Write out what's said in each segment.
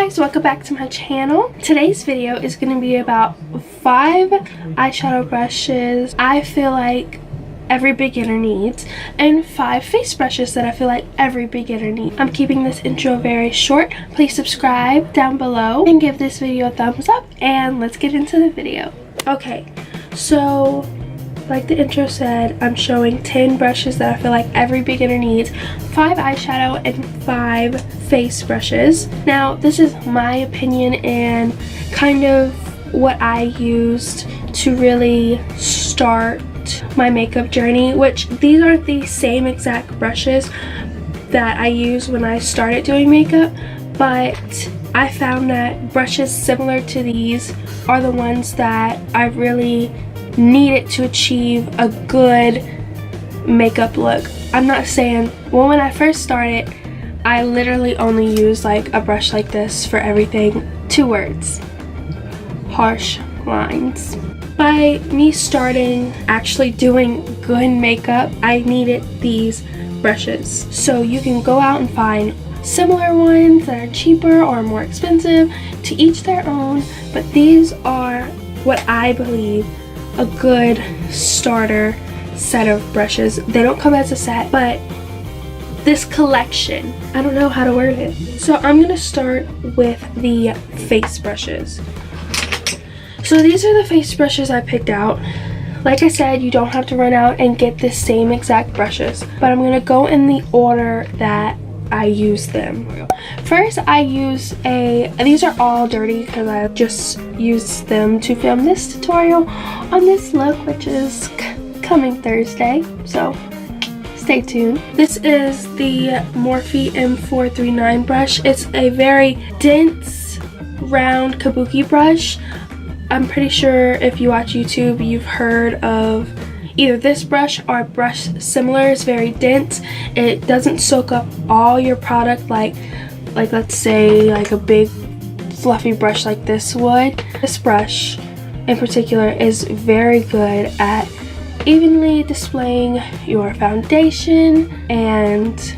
guys, welcome back to my channel. Today's video is going to be about 5 eyeshadow brushes I feel like every beginner needs and 5 face brushes that I feel like every beginner needs. I'm keeping this intro very short. Please subscribe down below and give this video a thumbs up, and let's get into the video. Okay, so like the intro said, I'm showing 10 brushes that I feel like every beginner needs, 5 eyeshadow and 5 face brushes. Now this is my opinion and kind of what I used to really start my makeup journey, which these aren't the same exact brushes that I used when I started doing makeup, but I found that brushes similar to these are the ones that I really needed to achieve a good makeup look. I'm not saying, well, when I first started, I literally only used like a brush like this for everything. 2 words: harsh lines. By me starting actually doing good makeup, I needed these brushes. So you can go out and find similar ones that are cheaper or more expensive, to each their own, but these are what I believe a good starter set of brushes. They don't come as a set, but this collection, I don't know how to word it. So I'm gonna start with the face brushes. So these are the face brushes I picked out. Like I said, you don't have to run out and get the same exact brushes, but I'm gonna go in the order that I use them. First, I use these are all dirty because I just used them to film this tutorial on this look, which is coming Thursday, so stay tuned. This is the Morphe M439 brush. It's a very dense, round kabuki brush. I'm pretty sure if you watch YouTube, you've heard of either this brush or a brush similar. It's very dense. It doesn't soak up all your product like let's say like a big fluffy brush like this would. This brush in particular is very good at evenly displaying your foundation and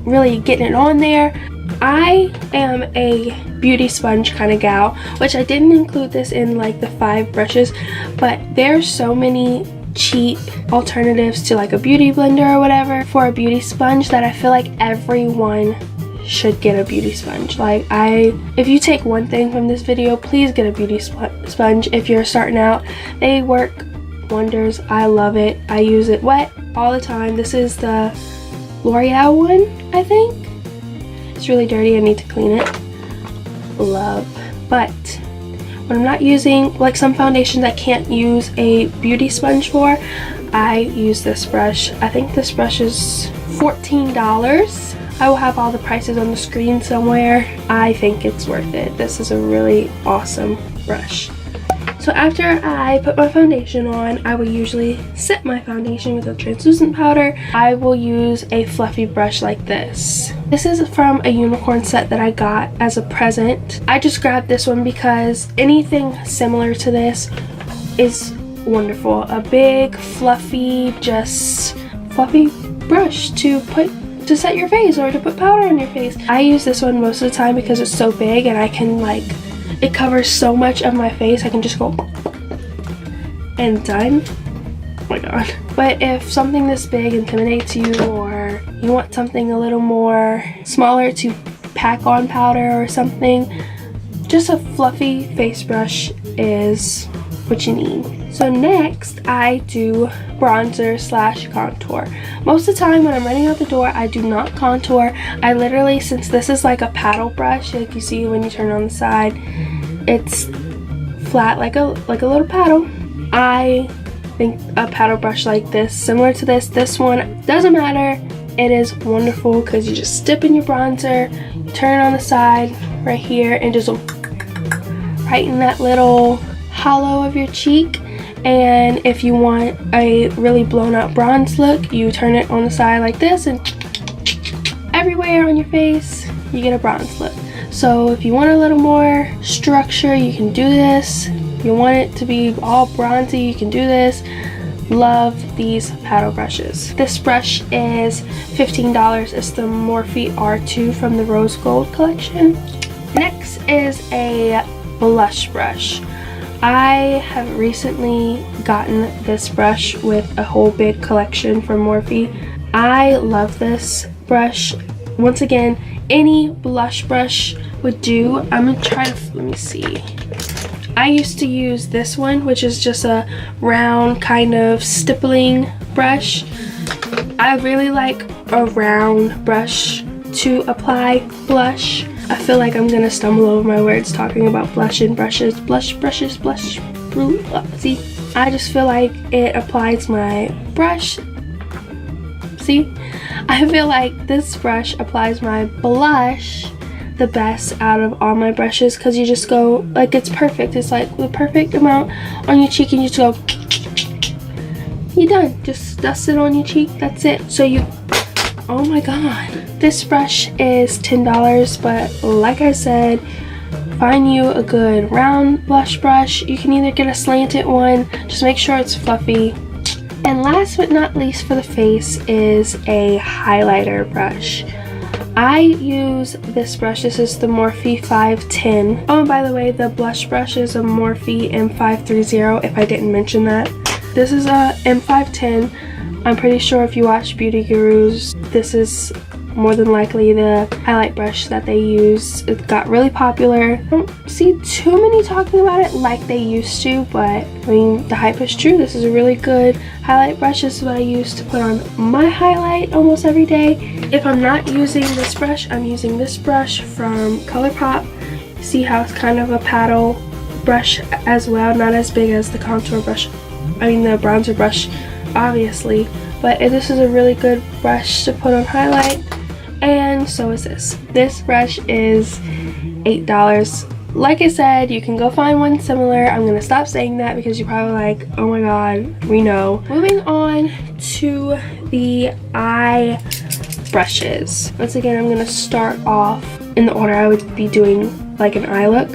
really getting it on there. I am a beauty sponge kind of gal, which I didn't include this in like the 5 brushes, but there's so many cheap alternatives to like a beauty blender or whatever for a beauty sponge that I feel like everyone should get a beauty sponge. Like if you take one thing from this video, please get a beauty sponge if you're starting out. They work wonders. I love it. I use it wet all the time. This is the L'Oreal one, I think. It's really dirty. I need to clean it. Love. But when I'm not using like some foundations I can't use a beauty sponge for, I use this brush. I think this brush is $14. I will have all the prices on the screen somewhere. I think it's worth it. This is a really awesome brush. So after I put my foundation on, I will usually set my foundation with a translucent powder. I will use a fluffy brush like this. This is from a unicorn set that I got as a present. I just grabbed this one because anything similar to this is wonderful. A big, fluffy, just fluffy brush to set your face or to put powder on your face. I use this one most of the time because it's so big and I can like, it covers so much of my face. I can just go and done. Oh my god. But if something this big intimidates you, or you want something a little more smaller to pack on powder or something, just a fluffy face brush is what you need. So next I do bronzer / contour. Most of the time when I'm running out the door, I do not contour. I literally, since this is like a paddle brush, like you see when you turn on the side, it's flat like a little paddle. I think a paddle brush like this, similar to this one, doesn't matter. It is wonderful because you just dip in your bronzer, you turn it on the side right here, and just right in that little hollow of your cheek. And if you want a really blown out bronze look, you turn it on the side like this, and everywhere on your face you get a bronze look. So if you want a little more structure, you can do this. If you want it to be all bronzy, you can do this. Love these paddle brushes. This brush is $15. It's the Morphe R2 from the Rose Gold collection. Next is a blush brush. I have recently gotten this brush with a whole big collection from Morphe. I love this brush. Once again, any blush brush would do. I'm gonna try to, let me see. I used to use this one, which is just a round kind of stippling brush. I really like a round brush to apply blush. I feel like I'm gonna stumble over my words talking about blush and brushes. Blush, brushes, blush. See, I just feel like it applies my brush. See, I feel like this brush applies my blush the best out of all my brushes, because you just go, like, it's perfect. It's like the perfect amount on your cheek, and you just go, you're done. Just dust it on your cheek, that's it. So you, oh my god, this brush is $10, but like I said, find you a good round blush brush. You can either get a slanted one, just make sure it's fluffy. And last but not least for the face is a highlighter brush. I use this brush. This is the Morphe 510. Oh, and by the way, the blush brush is a Morphe M530, if I didn't mention that. This is a M510. I'm pretty sure if you watch Beauty Gurus, this is more than likely the highlight brush that they use. It got really popular. I don't see too many talking about it like they used to, but I mean, the hype is true. This is a really good highlight brush. This is what I use to put on my highlight almost every day. If I'm not using this brush, I'm using this brush from ColourPop. See how it's kind of a paddle brush as well, not as big as the contour brush, I mean the bronzer brush obviously, but this is a really good brush to put on highlight. And so is this. This brush is $8. Like I said, you can go find one similar. I'm gonna stop saying that because you're probably like, oh my god, we know. Moving on to the eye brushes. Once again, I'm gonna start off in the order I would be doing like an eye look.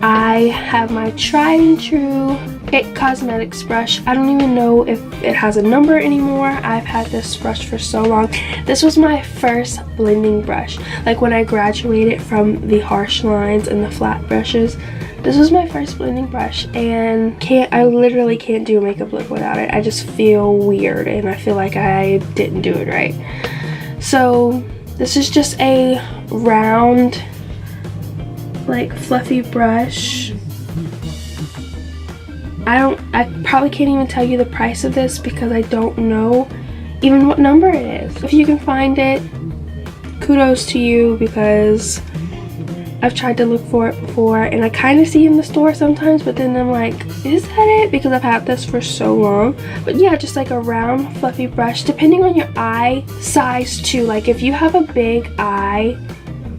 I have my tried and true It Cosmetics brush. I don't even know if it has a number anymore. I've had this brush for so long. This was my first blending brush. Like when I graduated from the harsh lines and the flat brushes, this was my first blending brush, and I literally can't do a makeup look without it. I just feel weird and I feel like I didn't do it right. So this is just a round, like fluffy brush. I probably can't even tell you the price of this because I don't know even what number it is. If you can find it, kudos to you, because I've tried to look for it before and I kind of see it in the store sometimes, but then I'm like, is that it? Because I've had this for so long. But yeah, just like a round fluffy brush, depending on your eye size too. Like if you have a big eye,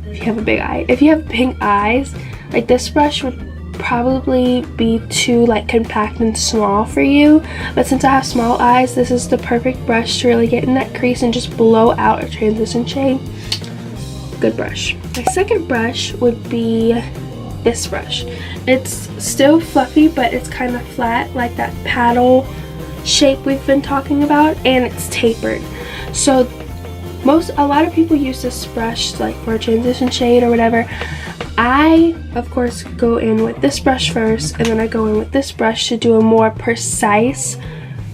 if you have pink eyes, like this brush would probably be too like compact and small for you, but since I have small eyes, this is the perfect brush to really get in that crease and just blow out a transition shade. Good brush. My second brush would be this brush. It's still fluffy, but it's kind of flat, like that paddle shape we've been talking about, and it's tapered. So a lot of people use this brush like for a transition shade or whatever. I, of course, go in with this brush first, and then I go in with this brush to do a more precise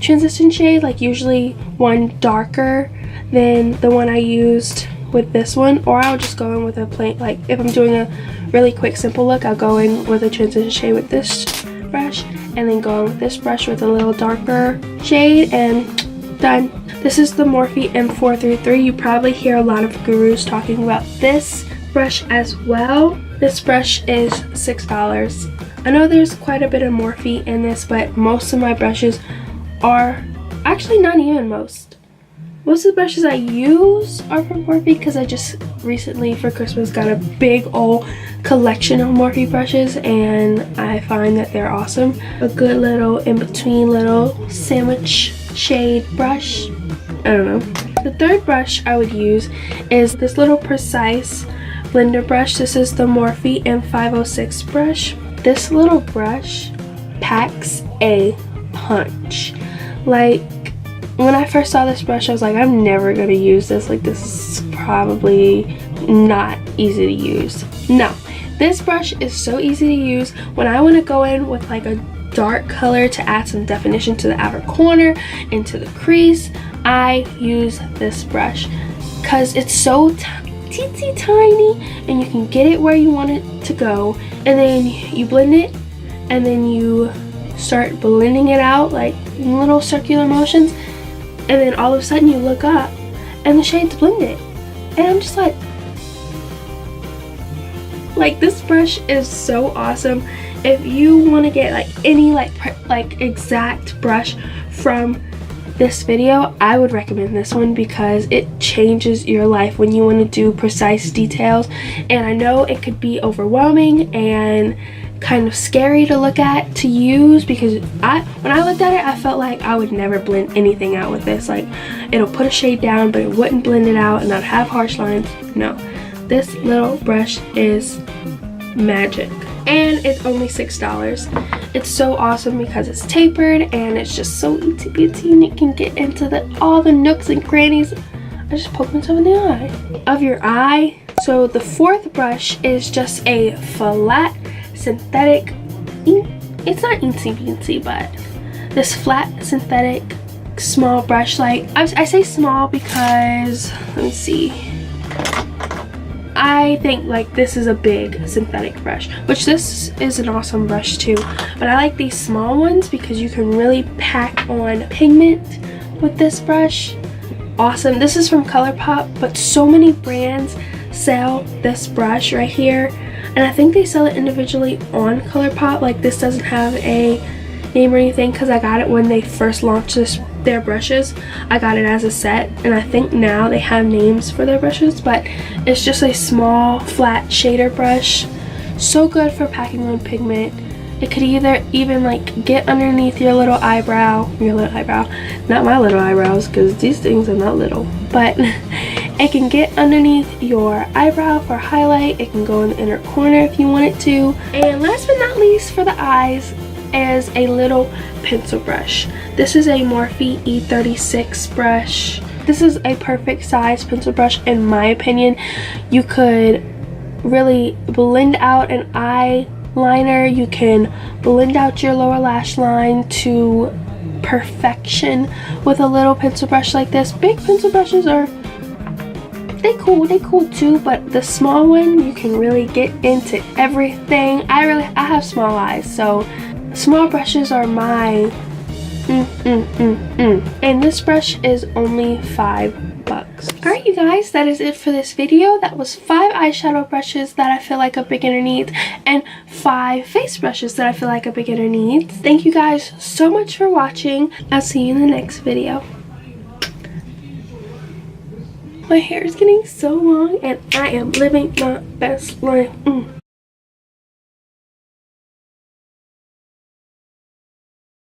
transition shade, like usually one darker than the one I used with this one, or I'll just go in with a plain, like if I'm doing a really quick simple look, I'll go in with a transition shade with this brush, and then go in with this brush with a little darker shade, and done. This is the Morphe M433. You probably hear a lot of gurus talking about this brush as well. This brush is $6. I know there's quite a bit of Morphe in this, but most of my brushes are, actually not even most. Most of the brushes I use are from Morphe because I just recently for Christmas got a big old collection of Morphe brushes, and I find that they're awesome. A good little in-between little sandwich shade brush. I don't know. The third brush I would use is this little precise blender brush. This is the Morphe M506 brush. This little brush packs a punch. Like when I first saw this brush, I was like, I'm never gonna use this. Like this is probably not easy to use. No, This brush is so easy to use. When I want to go in with like a dark color to add some definition to the outer corner, into the crease, I use this brush because it's so teensy tiny and you can get it where you want it to go, and then you blend it and then you start blending it out like in little circular motions, and then all of a sudden you look up and the shades blended, and I'm just like this brush is so awesome. If you want to get like any like exact brush from this video, I would recommend this one because it changes your life when you want to do precise details. And I know it could be overwhelming and kind of scary to look at, to use, because when I looked at it, I felt like I would never blend anything out with this. Like, it'll put a shade down but it wouldn't blend it out and I'd have harsh lines. No, this little brush is magic, and it's only $6. It's so awesome because it's tapered and it's just so itty bitty, and you can get into all the nooks and crannies. I just poked myself in the eye of your eye. So the fourth brush is just a flat synthetic, it's not eensy beensy, but this flat synthetic small brush. Like, I say small because, let me see, I think like this is a big synthetic brush, which this is an awesome brush too, but I like these small ones because you can really pack on pigment with this brush. Awesome. This is from ColourPop, but so many brands sell this brush right here, and I think they sell it individually on ColourPop. Like, this doesn't have a name or anything because I got it when they first launched their brushes. I got it as a set, and I think now they have names for their brushes, but it's just a small flat shader brush. So good for packing on pigment. It could even like get underneath your little eyebrow, not my little eyebrows because these things are not little, but it can get underneath your eyebrow for highlight. It can go in the inner corner if you want it to. And last but not least, for the eyes is a little pencil brush. This is a Morphe E36 brush. This is a perfect size pencil brush in my opinion. You could really blend out an eyeliner. You can blend out your lower lash line to perfection with a little pencil brush like this. Big pencil brushes are they cool too, but the small one, you can really get into everything. I have small eyes, so small brushes are my and this brush is only $5. Alright you guys, that is it for this video. That was 5 eyeshadow brushes that I feel like a beginner needs, and 5 face brushes that I feel like a beginner needs. Thank you guys so much for watching. I'll see you in the next video. My hair is getting so long and I am living my best life.